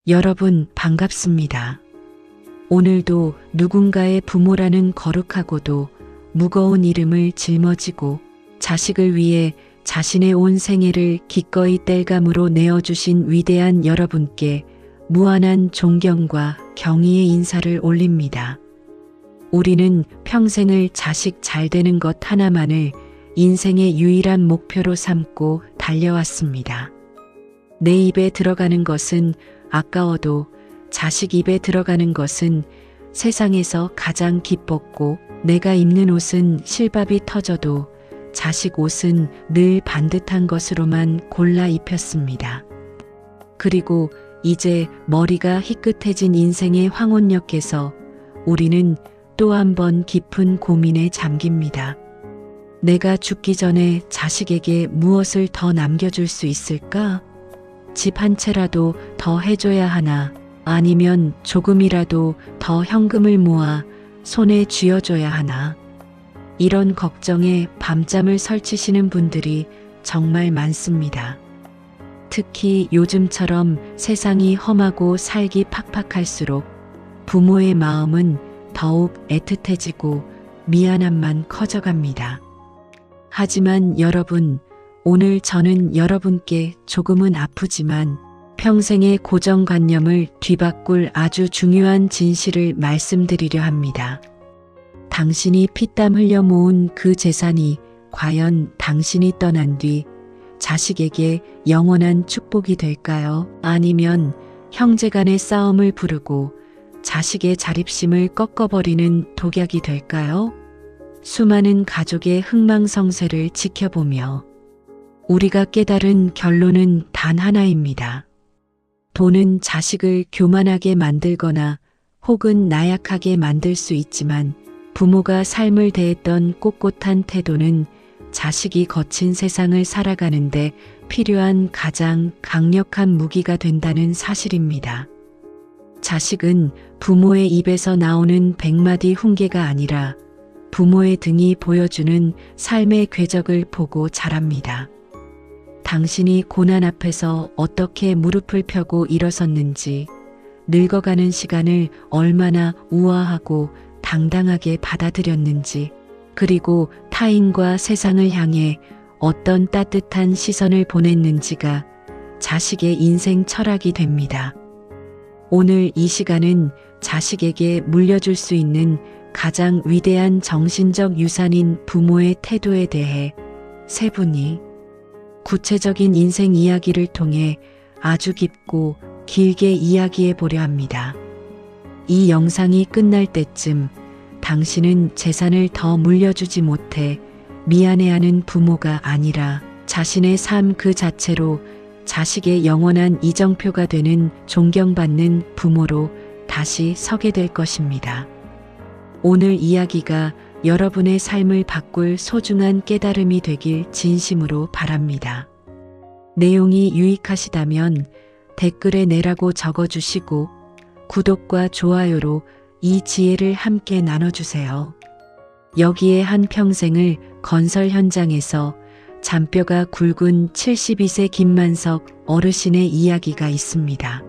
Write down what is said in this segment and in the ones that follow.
여러분 반갑습니다. 오늘도 누군가의 부모라는 거룩하고도 무거운 이름을 짊어지고 자식을 위해 자신의 온 생애를 기꺼이 땔감으로 내어주신 위대한 여러분께 무한한 존경과 경의의 인사를 올립니다. 우리는 평생을 자식 잘 되는 것 하나만을 인생의 유일한 목표로 삼고 달려왔습니다. 내 입에 들어가는 것은 아까워도 자식 입에 들어가는 것은 세상에서 가장 기뻤고, 내가 입는 옷은 실밥이 터져도 자식 옷은 늘 반듯한 것으로만 골라 입혔습니다. 그리고 이제 머리가 희끗해진 인생의 황혼역에서 우리는 또 한 번 깊은 고민에 잠깁니다. 내가 죽기 전에 자식에게 무엇을 더 남겨줄 수 있을까? 집 한 채라도 더 해줘야 하나? 아니면 조금이라도 더 현금을 모아 손에 쥐어줘야 하나? 이런 걱정에 밤잠을 설치시는 분들이 정말 많습니다. 특히 요즘처럼 세상이 험하고 살기 팍팍할수록 부모의 마음은 더욱 애틋해지고 미안함만 커져갑니다. 하지만 여러분, 오늘 저는 여러분께 조금은 아프지만 평생의 고정관념을 뒤바꿀 아주 중요한 진실을 말씀드리려 합니다. 당신이 피땀 흘려 모은 그 재산이 과연 당신이 떠난 뒤 자식에게 영원한 축복이 될까요? 아니면 형제간의 싸움을 부르고 자식의 자립심을 꺾어버리는 독약이 될까요? 수많은 가족의 흥망성쇠를 지켜보며 우리가 깨달은 결론은 단 하나입니다. 돈은 자식을 교만하게 만들거나 혹은 나약하게 만들 수 있지만 부모가 삶을 대했던 꼿꼿한 태도는 자식이 거친 세상을 살아가는데 필요한 가장 강력한 무기가 된다는 사실입니다. 자식은 부모의 입에서 나오는 100마디 훈계가 아니라 부모의 등이 보여주는 삶의 궤적을 보고 자랍니다. 당신이 고난 앞에서 어떻게 무릎을 펴고 일어섰는지, 늙어가는 시간을 얼마나 우아하고 당당하게 받아들였는지, 그리고 타인과 세상을 향해 어떤 따뜻한 시선을 보냈는지가 자식의 인생 철학이 됩니다. 오늘 이 시간은 자식에게 물려줄 수 있는 가장 위대한 정신적 유산인 부모의 태도에 대해 세 분이 구체적인 인생 이야기를 통해 아주 깊고 길게 이야기해 보려 합니다. 이 영상이 끝날 때쯤 당신은 재산을 더 물려주지 못해 미안해하는 부모가 아니라 자신의 삶 그 자체로 자식의 영원한 이정표가 되는 존경받는 부모로 다시 서게 될 것입니다. 오늘 이야기가 여러분의 삶을 바꿀 소중한 깨달음이 되길 진심으로 바랍니다. 내용이 유익하시다면 댓글에 내라고 적어주시고 구독과 좋아요로 이 지혜를 함께 나눠주세요. 여기에 한 평생을 건설 현장에서 잔뼈가 굵은 72세 김만석 어르신의 이야기가 있습니다.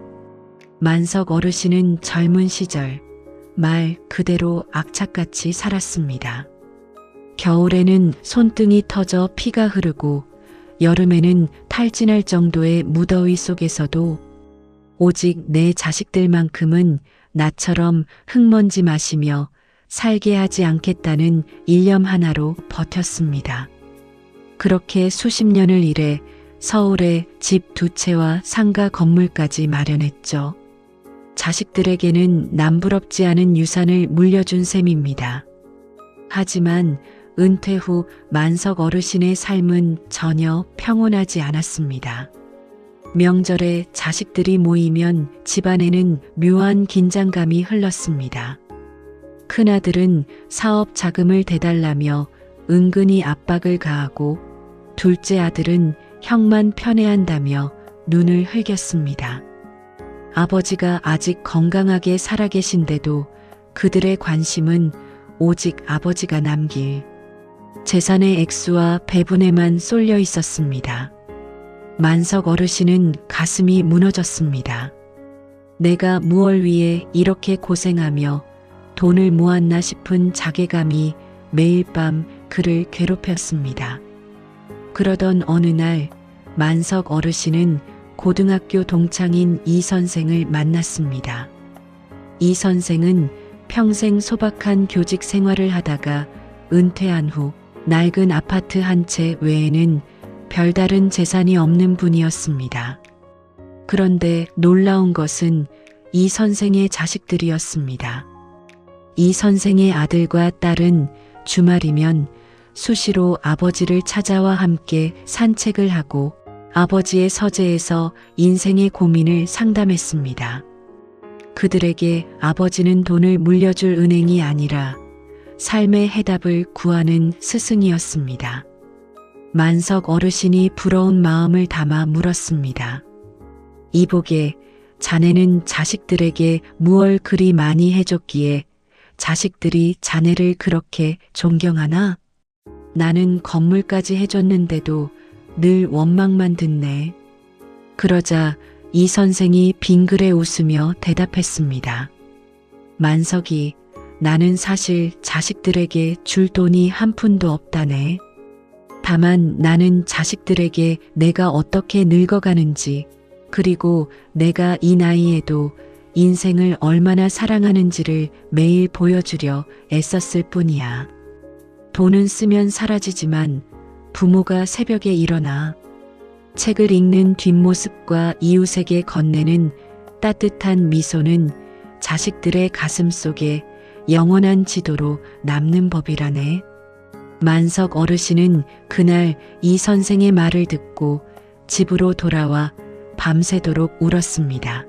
만석 어르신은 젊은 시절 말 그대로 악착같이 살았습니다. 겨울에는 손등이 터져 피가 흐르고 여름에는 탈진할 정도의 무더위 속에서도 오직 내 자식들만큼은 나처럼 흙먼지 마시며 살게 하지 않겠다는 일념 하나로 버텼습니다. 그렇게 수십 년을 일해 서울에 집 2채와 상가 건물까지 마련했죠. 자식들에게는 남부럽지 않은 유산을 물려준 셈입니다. 하지만 은퇴 후 만석 어르신의 삶은 전혀 평온하지 않았습니다. 명절에 자식들이 모이면 집안에는 묘한 긴장감이 흘렀습니다. 큰아들은 사업 자금을 대달라며 은근히 압박을 가하고 둘째 아들은 형만 편애한다며 눈을 흘겼습니다. 아버지가 아직 건강하게 살아계신데도 그들의 관심은 오직 아버지가 남길 재산의 액수와 배분에만 쏠려 있었습니다. 만석 어르신은 가슴이 무너졌습니다. 내가 무얼 위해 이렇게 고생하며 돈을 모았나 싶은 자괴감이 매일 밤 그를 괴롭혔습니다. 그러던 어느 날 만석 어르신은 고등학교 동창인 이 선생을 만났습니다. 이 선생은 평생 소박한 교직 생활을 하다가 은퇴한 후 낡은 아파트 한 채 외에는 별다른 재산이 없는 분이었습니다. 그런데 놀라운 것은 이 선생의 자식들이었습니다. 이 선생의 아들과 딸은 주말이면 수시로 아버지를 찾아와 함께 산책을 하고 아버지의 서재에서 인생의 고민을 상담했습니다. 그들에게 아버지는 돈을 물려줄 은행이 아니라 삶의 해답을 구하는 스승이었습니다. 만석 어르신이 부러운 마음을 담아 물었습니다. 이보게, 자네는 자식들에게 무얼 그리 많이 해줬기에 자식들이 자네를 그렇게 존경하나? 나는 건물까지 해줬는데도 늘 원망만 듣네. 그러자 이 선생이 빙그레 웃으며 대답했습니다. 만석이, 나는 사실 자식들에게 줄 돈이 한 푼도 없다네. 다만 나는 자식들에게 내가 어떻게 늙어가는지, 그리고 내가 이 나이에도 인생을 얼마나 사랑하는지를 매일 보여주려 애썼을 뿐이야. 돈은 쓰면 사라지지만 부모가 새벽에 일어나 책을 읽는 뒷모습과 이웃에게 건네는 따뜻한 미소는 자식들의 가슴 속에 영원한 지도로 남는 법이라네. 만석 어르신은 그날 이 선생의 말을 듣고 집으로 돌아와 밤새도록 울었습니다.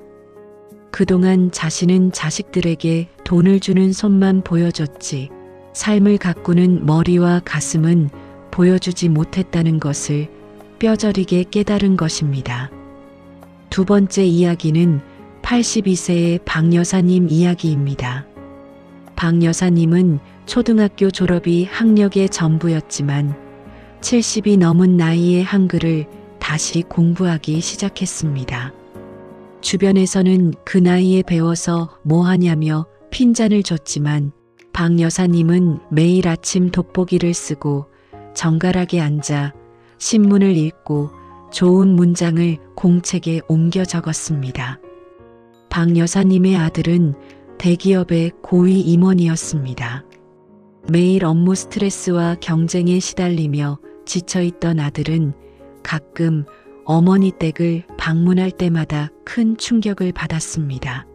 그동안 자신은 자식들에게 돈을 주는 손만 보여줬지 삶을 가꾸는 머리와 가슴은 보여주지 못했다는 것을 뼈저리게 깨달은 것입니다. 두 번째 이야기는 82세의 박 여사님 이야기입니다. 박 여사님은 초등학교 졸업이 학력의 전부였지만 70이 넘은 나이에 한글을 다시 공부하기 시작했습니다. 주변에서는 그 나이에 배워서 뭐하냐며 핀잔을 줬지만 박 여사님은 매일 아침 돋보기를 쓰고 정갈하게 앉아 신문을 읽고 좋은 문장을 공책에 옮겨 적었습니다. 박 여사님의 아들은 대기업의 고위 임원이었습니다. 매일 업무 스트레스와 경쟁에 시달리며 지쳐있던 아들은 가끔 어머니 댁을 방문할 때마다 큰 충격을 받았습니다.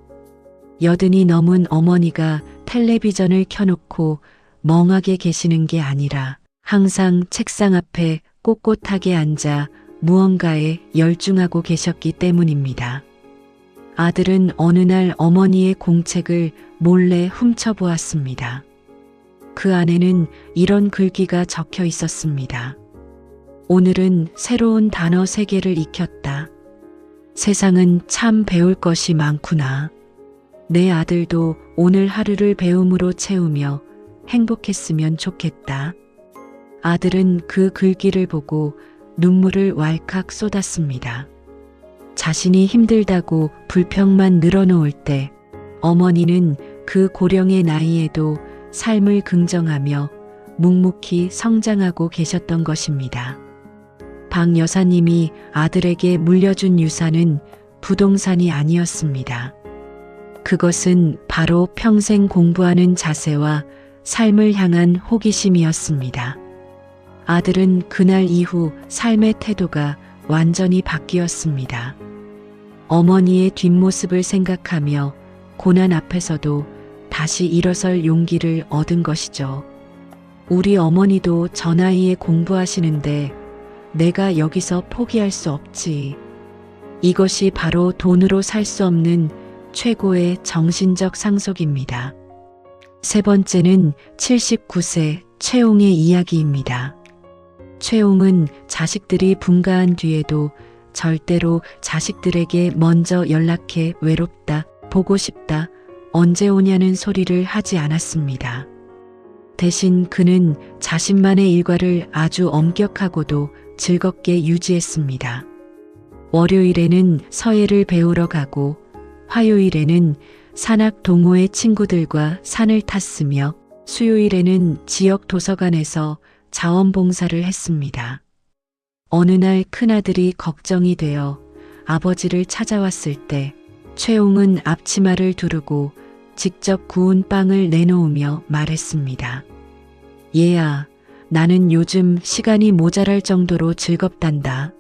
80이 넘은 어머니가 텔레비전을 켜놓고 멍하게 계시는 게 아니라 항상 책상 앞에 꼿꼿하게 앉아 무언가에 열중하고 계셨기 때문입니다. 아들은 어느 날 어머니의 공책을 몰래 훔쳐보았습니다. 그 안에는 이런 글귀가 적혀 있었습니다. 오늘은 새로운 단어 3개를 익혔다. 세상은 참 배울 것이 많구나. 내 아들도 오늘 하루를 배움으로 채우며 행복했으면 좋겠다. 아들은 그 글귀를 보고 눈물을 왈칵 쏟았습니다. 자신이 힘들다고 불평만 늘어놓을 때 어머니는 그 고령의 나이에도 삶을 긍정하며 묵묵히 성장하고 계셨던 것입니다. 박 여사님이 아들에게 물려준 유산은 부동산이 아니었습니다. 그것은 바로 평생 공부하는 자세와 삶을 향한 호기심이었습니다. 아들은 그날 이후 삶의 태도가 완전히 바뀌었습니다. 어머니의 뒷모습을 생각하며 고난 앞에서도 다시 일어설 용기를 얻은 것이죠. 우리 어머니도 저 나이에 공부하시는데 내가 여기서 포기할 수 없지. 이것이 바로 돈으로 살 수 없는 최고의 정신적 상속입니다. 세 번째는 79세 최홍의 이야기입니다. 최홍은 자식들이 분가한 뒤에도 절대로 자식들에게 먼저 연락해 외롭다, 보고 싶다, 언제 오냐는 소리를 하지 않았습니다. 대신 그는 자신만의 일과를 아주 엄격하고도 즐겁게 유지했습니다. 월요일에는 서예를 배우러 가고 화요일에는 산악 동호회 친구들과 산을 탔으며 수요일에는 지역 도서관에서 자원봉사를 했습니다. 어느 날 큰아들이 걱정이 되어 아버지를 찾아왔을 때 최홍은 앞치마를 두르고 직접 구운 빵을 내놓으며 말했습니다. 얘야, 나는 요즘 시간이 모자랄 정도로 즐겁단다.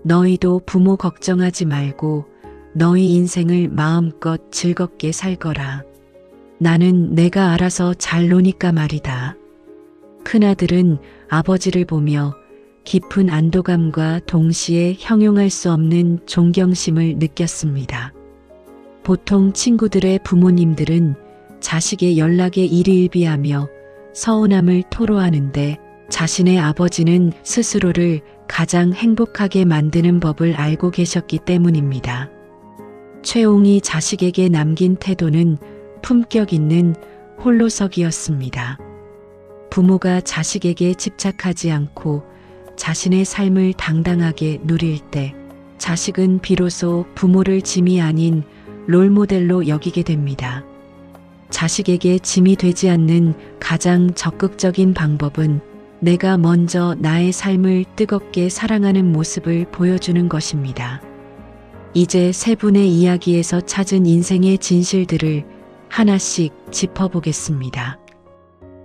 너희도 부모 걱정하지 말고 너희 인생을 마음껏 즐겁게 살거라. 나는 내가 알아서 잘 노니까 말이다. 큰아들은 아버지를 보며 깊은 안도감과 동시에 형용할 수 없는 존경심을 느꼈습니다. 보통 친구들의 부모님들은 자식의 연락에 일희일비하며 서운함을 토로하는데 자신의 아버지는 스스로를 가장 행복하게 만드는 법을 알고 계셨기 때문입니다. 최홍이 자식에게 남긴 태도는 품격 있는 홀로서기였습니다. 부모가 자식에게 집착하지 않고 자신의 삶을 당당하게 누릴 때 자식은 비로소 부모를 짐이 아닌 롤모델로 여기게 됩니다. 자식에게 짐이 되지 않는 가장 적극적인 방법은 내가 먼저 나의 삶을 뜨겁게 사랑하는 모습을 보여주는 것입니다. 이제 세 분의 이야기에서 찾은 인생의 진실들을 하나씩 짚어보겠습니다.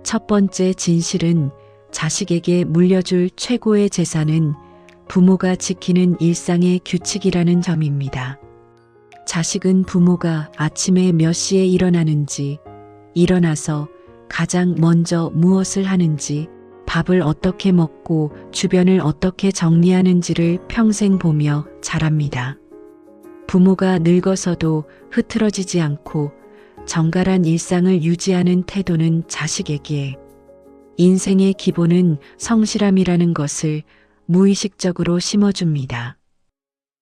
첫 번째 진실은 자식에게 물려줄 최고의 재산은 부모가 지키는 일상의 규칙이라는 점입니다. 자식은 부모가 아침에 몇 시에 일어나는지, 일어나서 가장 먼저 무엇을 하는지, 밥을 어떻게 먹고 주변을 어떻게 정리하는지를 평생 보며 자랍니다. 부모가 늙어서도 흐트러지지 않고 정갈한 일상을 유지하는 태도는 자식에게 인생의 기본은 성실함이라는 것을 무의식적으로 심어줍니다.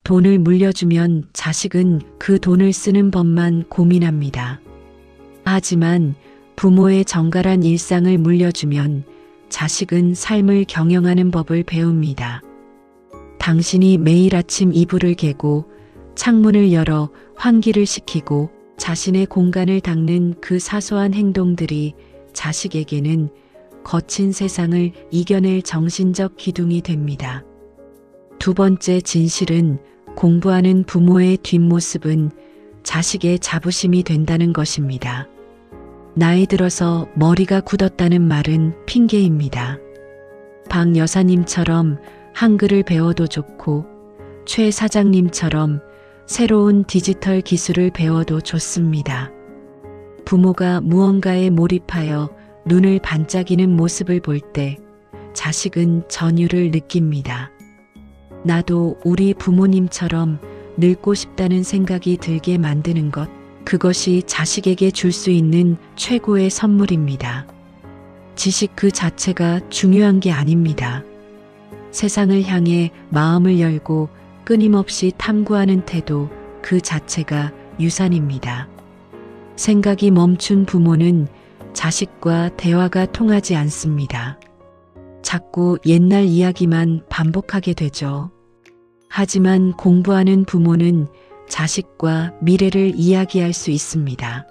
돈을 물려주면 자식은 그 돈을 쓰는 법만 고민합니다. 하지만 부모의 정갈한 일상을 물려주면 자식은 삶을 경영하는 법을 배웁니다. 당신이 매일 아침 이불을 개고 창문을 열어 환기를 시키고 자신의 공간을 닦는 그 사소한 행동들이 자식에게는 거친 세상을 이겨낼 정신적 기둥이 됩니다. 두 번째 진실은 공부하는 부모의 뒷모습은 자식의 자부심이 된다는 것입니다. 나이 들어서 머리가 굳었다는 말은 핑계입니다. 박 여사님처럼 한글을 배워도 좋고 최 사장님처럼 새로운 디지털 기술을 배워도 좋습니다. 부모가 무언가에 몰입하여 눈을 반짝이는 모습을 볼 때 자식은 전율을 느낍니다. 나도 우리 부모님처럼 늙고 싶다는 생각이 들게 만드는 것, 그것이 자식에게 줄 수 있는 최고의 선물입니다. 지식 그 자체가 중요한 게 아닙니다. 세상을 향해 마음을 열고 끊임없이 탐구하는 태도 그 자체가 유산입니다. 생각이 멈춘 부모는 자식과 대화가 통하지 않습니다. 자꾸 옛날 이야기만 반복하게 되죠. 하지만 공부하는 부모는 자식과 미래를 이야기할 수 있습니다.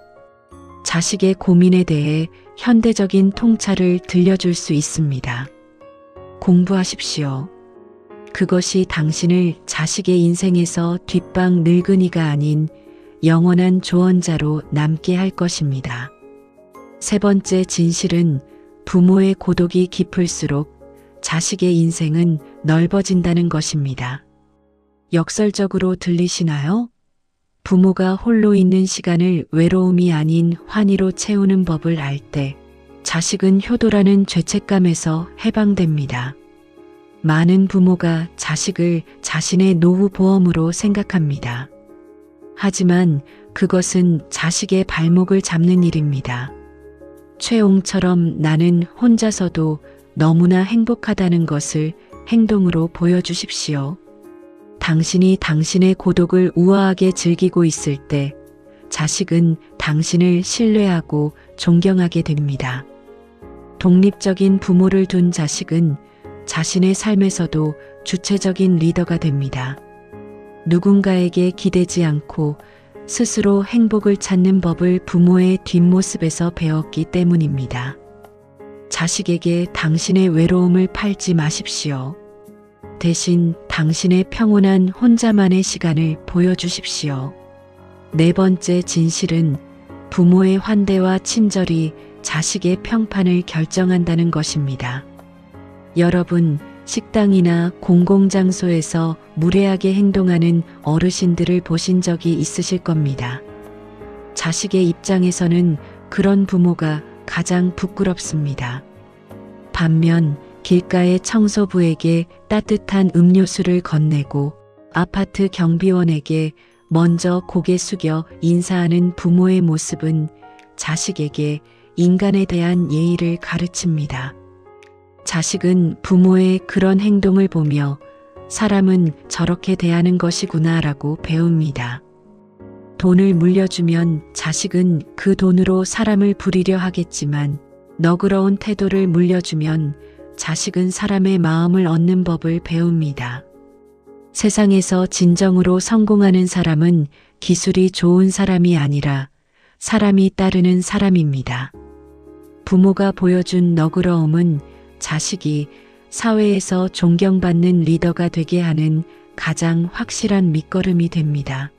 자식의 고민에 대해 현대적인 통찰을 들려줄 수 있습니다. 공부하십시오. 그것이 당신을 자식의 인생에서 뒷방 늙은이가 아닌 영원한 조언자로 남게 할 것입니다. 세 번째 진실은 부모의 고독이 깊을수록 자식의 인생은 넓어진다는 것입니다. 역설적으로 들리시나요? 부모가 홀로 있는 시간을 외로움이 아닌 환희로 채우는 법을 알 때 자식은 효도라는 죄책감에서 해방됩니다. 많은 부모가 자식을 자신의 노후 보험으로 생각합니다. 하지만 그것은 자식의 발목을 잡는 일입니다. 최홍처럼 나는 혼자서도 너무나 행복하다는 것을 행동으로 보여주십시오. 당신이 당신의 고독을 우아하게 즐기고 있을 때 자식은 당신을 신뢰하고 존경하게 됩니다. 독립적인 부모를 둔 자식은 자신의 삶에서도 주체적인 리더가 됩니다. 누군가에게 기대지 않고 스스로 행복을 찾는 법을 부모의 뒷모습에서 배웠기 때문입니다. 자식에게 당신의 외로움을 팔지 마십시오. 대신 당신의 평온한 혼자만의 시간을 보여주십시오. 네 번째 진실은 부모의 환대와 친절이 자식의 평판을 결정한다는 것입니다. 여러분, 식당이나 공공장소에서 무례하게 행동하는 어르신들을 보신 적이 있으실 겁니다. 자식의 입장에서는 그런 부모가 가장 부끄럽습니다. 반면 길가의 청소부에게 따뜻한 음료수를 건네고 아파트 경비원에게 먼저 고개 숙여 인사하는 부모의 모습은 자식에게 인간에 대한 예의를 가르칩니다. 자식은 부모의 그런 행동을 보며 사람은 저렇게 대하는 것이구나라고 배웁니다. 돈을 물려주면 자식은 그 돈으로 사람을 부리려 하겠지만 너그러운 태도를 물려주면 자식은 사람의 마음을 얻는 법을 배웁니다. 세상에서 진정으로 성공하는 사람은 기술이 좋은 사람이 아니라 사람이 따르는 사람입니다. 부모가 보여준 너그러움은 자식이 사회에서 존경받는 리더가 되게 하는 가장 확실한 밑거름이 됩니다.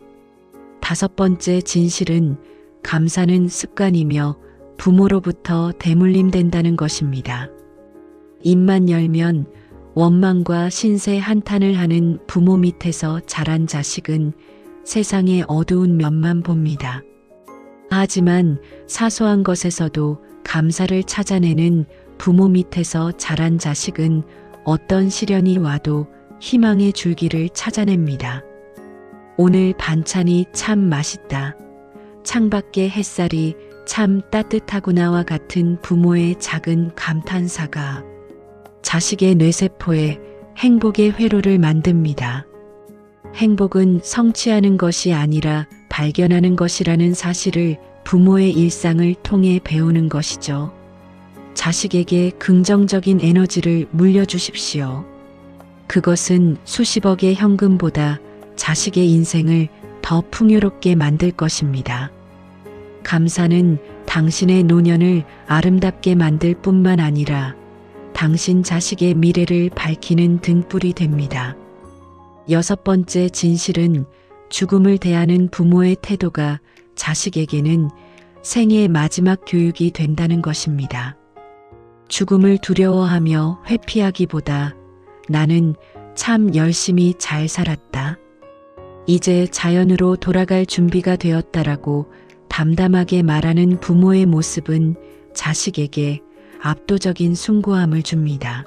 다섯 번째 진실은 감사는 습관이며 부모로부터 대물림된다는 것입니다. 입만 열면 원망과 신세 한탄을 하는 부모 밑에서 자란 자식은 세상의 어두운 면만 봅니다. 하지만 사소한 것에서도 감사를 찾아내는 부모 밑에서 자란 자식은 어떤 시련이 와도 희망의 줄기를 찾아냅니다. 오늘 반찬이 참 맛있다. 창밖의 햇살이 참 따뜻하구나와 같은 부모의 작은 감탄사가 자식의 뇌세포에 행복의 회로를 만듭니다. 행복은 성취하는 것이 아니라 발견하는 것이라는 사실을 부모의 일상을 통해 배우는 것이죠. 자식에게 긍정적인 에너지를 물려주십시오. 그것은 수십억의 현금보다 자식의 인생을 더 풍요롭게 만들 것입니다. 감사는 당신의 노년을 아름답게 만들 뿐만 아니라 당신 자식의 미래를 밝히는 등불이 됩니다. 여섯 번째 진실은 죽음을 대하는 부모의 태도가 자식에게는 생애의 마지막 교육이 된다는 것입니다. 죽음을 두려워하며 회피하기보다 나는 참 열심히 잘 살았다. 이제 자연으로 돌아갈 준비가 되었다라고 담담하게 말하는 부모의 모습은 자식에게 압도적인 숭고함을 줍니다.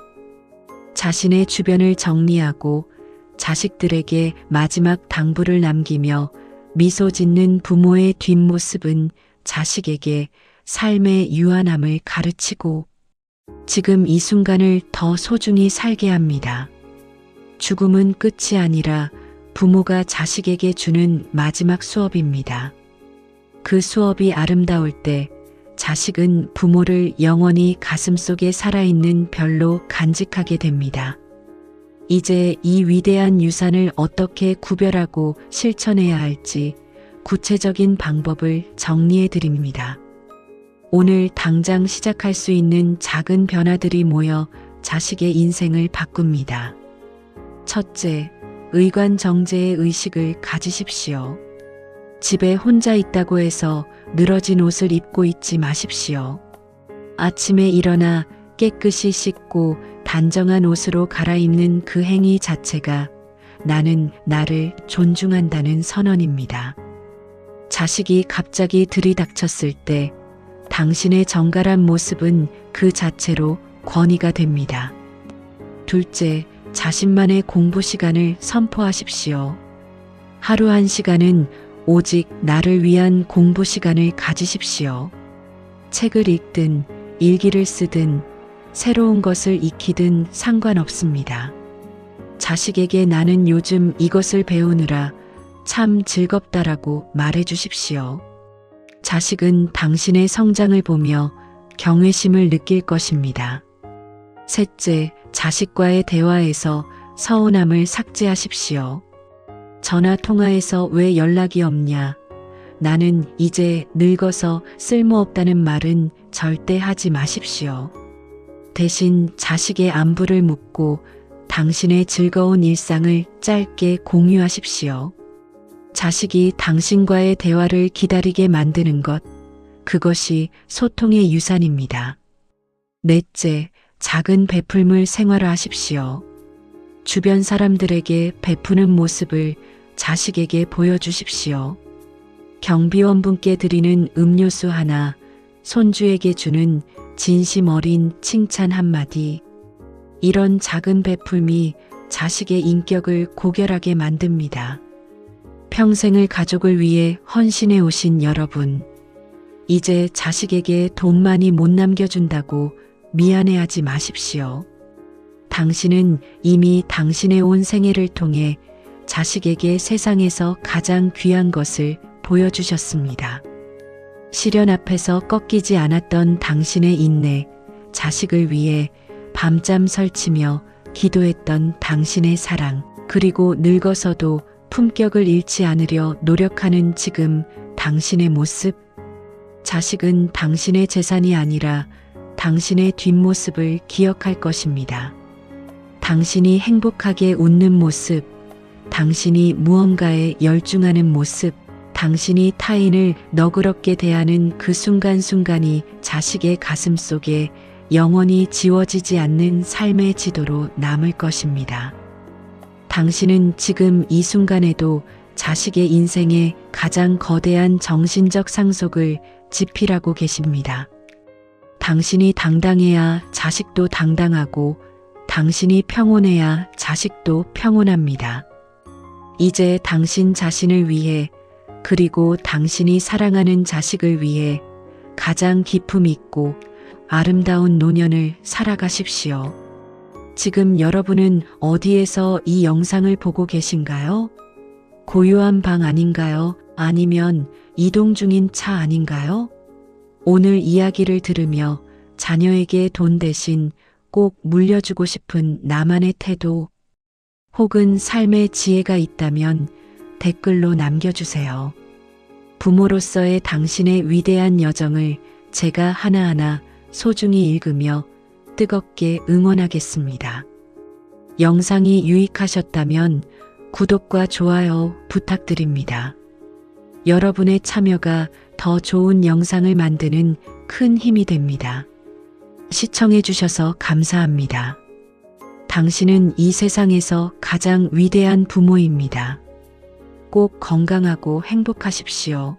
자신의 주변을 정리하고 자식들에게 마지막 당부를 남기며 미소 짓는 부모의 뒷모습은 자식에게 삶의 유한함을 가르치고 지금 이 순간을 더 소중히 살게 합니다. 죽음은 끝이 아니라 부모가 자식에게 주는 마지막 수업입니다. 그 수업이 아름다울 때 자식은 부모를 영원히 가슴속에 살아있는 별로 간직하게 됩니다. 이제 이 위대한 유산을 어떻게 구별하고 실천해야 할지 구체적인 방법을 정리해 드립니다. 오늘 당장 시작할 수 있는 작은 변화들이 모여 자식의 인생을 바꿉니다. 첫째, 의관정제의 의식을 가지십시오. 집에 혼자 있다고 해서 늘어진 옷을 입고 있지 마십시오. 아침에 일어나 깨끗이 씻고 단정한 옷으로 갈아입는 그 행위 자체가 나는 나를 존중한다는 선언입니다. 자식이 갑자기 들이닥쳤을 때 당신의 정갈한 모습은 그 자체로 권위가 됩니다. 둘째, 자신만의 공부 시간을 선포하십시오. 하루 1시간은 오직 나를 위한 공부 시간을 가지십시오. 책을 읽든 일기를 쓰든 새로운 것을 익히든 상관없습니다. 자식에게 나는 요즘 이것을 배우느라 참 즐겁다라고 말해 주십시오. 자식은 당신의 성장을 보며 경외심을 느낄 것입니다. 셋째, 자식과의 대화에서 서운함을 삭제하십시오. 전화 통화에서 왜 연락이 없냐? 나는 이제 늙어서 쓸모없다는 말은 절대 하지 마십시오. 대신 자식의 안부를 묻고 당신의 즐거운 일상을 짧게 공유하십시오. 자식이 당신과의 대화를 기다리게 만드는 것, 그것이 소통의 유산입니다. 넷째, 작은 베풀물 생활화하십시오. 주변 사람들에게 베푸는 모습을 자식에게 보여주십시오. 경비원분께 드리는 음료수 하나, 손주에게 주는 진심 어린 칭찬 한마디, 이런 작은 베풀미 자식의 인격을 고결하게 만듭니다. 평생을 가족을 위해 헌신해 오신 여러분, 이제 자식에게 돈 많이 못 남겨준다고 미안해하지 마십시오. 당신은 이미 당신의 온 생애를 통해 자식에게 세상에서 가장 귀한 것을 보여주셨습니다. 시련 앞에서 꺾이지 않았던 당신의 인내, 자식을 위해 밤잠 설치며 기도했던 당신의 사랑, 그리고 늙어서도 품격을 잃지 않으려 노력하는 지금 당신의 모습, 자식은 당신의 재산이 아니라 당신의 뒷모습을 기억할 것입니다. 당신이 행복하게 웃는 모습, 당신이 무언가에 열중하는 모습, 당신이 타인을 너그럽게 대하는 그 순간순간이 자식의 가슴 속에 영원히 지워지지 않는 삶의 지도로 남을 것입니다. 당신은 지금 이 순간에도 자식의 인생에 가장 거대한 정신적 상속을 지필하고 계십니다. 당신이 당당해야 자식도 당당하고 당신이 평온해야 자식도 평온합니다. 이제 당신 자신을 위해 그리고 당신이 사랑하는 자식을 위해 가장 기품 있고 아름다운 노년을 살아가십시오. 지금 여러분은 어디에서 이 영상을 보고 계신가요? 고요한 방 아닌가요? 아니면 이동 중인 차 아닌가요? 오늘 이야기를 들으며 자녀에게 돈 대신 꼭 물려주고 싶은 나만의 태도 혹은 삶의 지혜가 있다면 댓글로 남겨주세요. 부모로서의 당신의 위대한 여정을 제가 하나하나 소중히 읽으며 뜨겁게 응원하겠습니다. 영상이 유익하셨다면 구독과 좋아요 부탁드립니다. 여러분의 참여가 더 좋은 영상을 만드는 큰 힘이 됩니다. 시청해 주셔서 감사합니다. 당신은 이 세상에서 가장 위대한 부모입니다. 꼭 건강하고 행복하십시오.